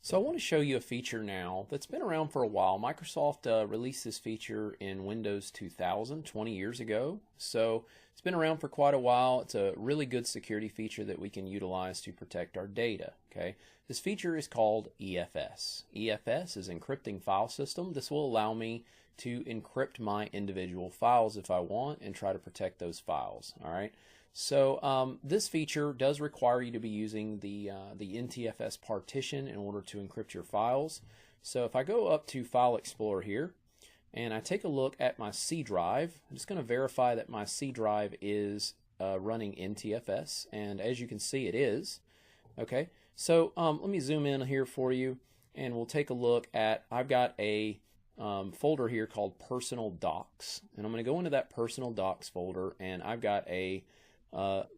So I want to show you a feature now that's been around for a while. Microsoft released this feature in Windows 2000, 20 years ago. So it's been around for quite a while. It's a really good security feature that we can utilize to protect our data. Okay, this feature is called EFS. EFS is Encrypting File System. This will allow me to encrypt my individual files if I want and try to protect those files. All right. So this feature does require you to be using the NTFS partition in order to encrypt your files. So if I go up to File Explorer here and I take a look at my C drive, I'm just going to verify that my C drive is running NTFS, and as you can see it is. Okay, so let me zoom in here for you and we'll take a look at, I've got a folder here called Personal Docs, and I'm going to go into that Personal Docs folder and I've got a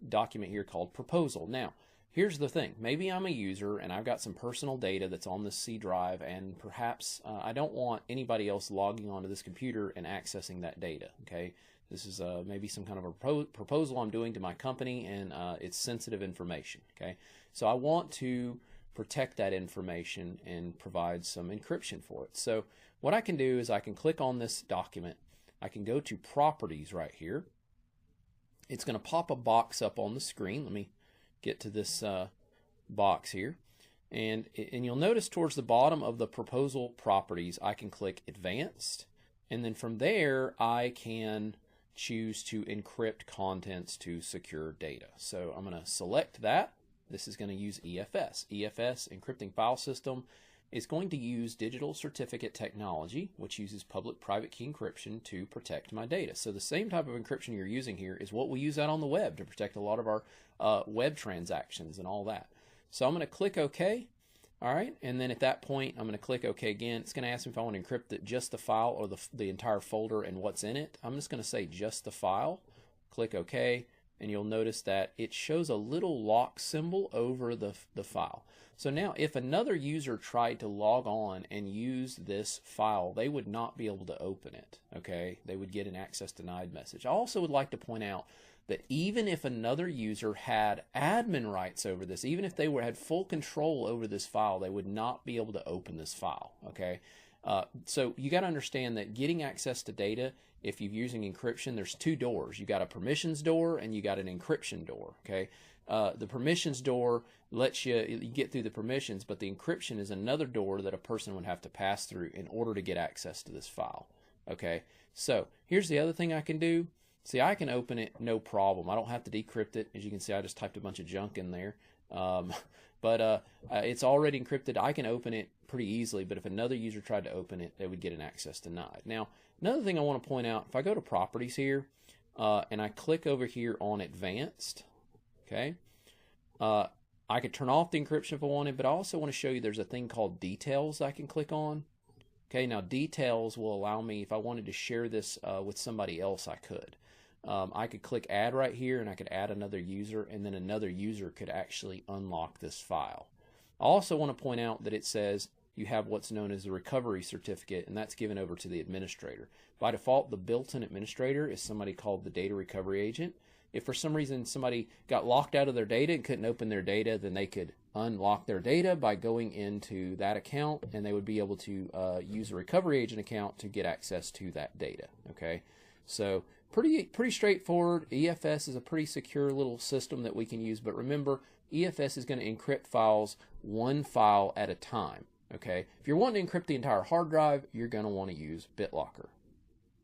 document here called Proposal. Now, here's the thing. Maybe I'm a user and I've got some personal data that's on this C drive, and perhaps I don't want anybody else logging onto this computer and accessing that data. Okay, this is maybe some kind of a proposal I'm doing to my company, and it's sensitive information. Okay, so I want to protect that information and provide some encryption for it. So what I can do is I can click on this document. I can go to Properties right here. It's going to pop a box up on the screen. Let me get to this box here. And you'll notice towards the bottom of the proposal properties, I can click Advanced. And then from there, I can choose to encrypt contents to secure data. So I'm going to select that. This is going to use EFS. EFS, Encrypting File System, is going to use digital certificate technology, which uses public-private key encryption to protect my data. So the same type of encryption you're using here is what we use out on the web to protect a lot of our web transactions and all that. So I'm going to click OK. All right, and then at that point, I'm going to click OK again. It's going to ask me if I want to encrypt just the file or the entire folder and what's in it. I'm just going to say just the file. Click OK, and you'll notice that it shows a little lock symbol over the file. So now if another user tried to log on and use this file, they would not be able to open it. Okay, they would get an access denied message. I also would like to point out that even if another user had admin rights over this, even if they had full control over this file, they would not be able to open this file. Okay, so you got to understand that getting access to data, if you're using encryption, there's two doors. You got a permissions door and you got an encryption door. Okay, the permissions door lets you get through the permissions, but the encryption is another door that a person would have to pass through in order to get access to this file. Okay, so here's the other thing I can do. See, I can open it no problem. I don't have to decrypt it. As you can see, I just typed a bunch of junk in there. But it's already encrypted. I can open it pretty easily, but if another user tried to open it, they would get an access denied. Now, another thing I want to point out, if I go to Properties here, and I click over here on Advanced, okay, I could turn off the encryption if I wanted, but I also want to show you there's a thing called Details I can click on. Okay, now Details will allow me, if I wanted to share this with somebody else, I could. I could click Add right here, and I could add another user, and then another user could actually unlock this file. I also want to point out that it says you have what's known as the recovery certificate, and that's given over to the administrator. By default, the built-in administrator is somebody called the data recovery agent. If for some reason somebody got locked out of their data and couldn't open their data, then they could unlock their data by going into that account, and they would be able to use a recovery agent account to get access to that data. Okay, so pretty straightforward. EFS is a pretty secure little system that we can use, but remember, EFS is going to encrypt files one file at a time. Okay, if you're wanting to encrypt the entire hard drive, you're going to want to use BitLocker.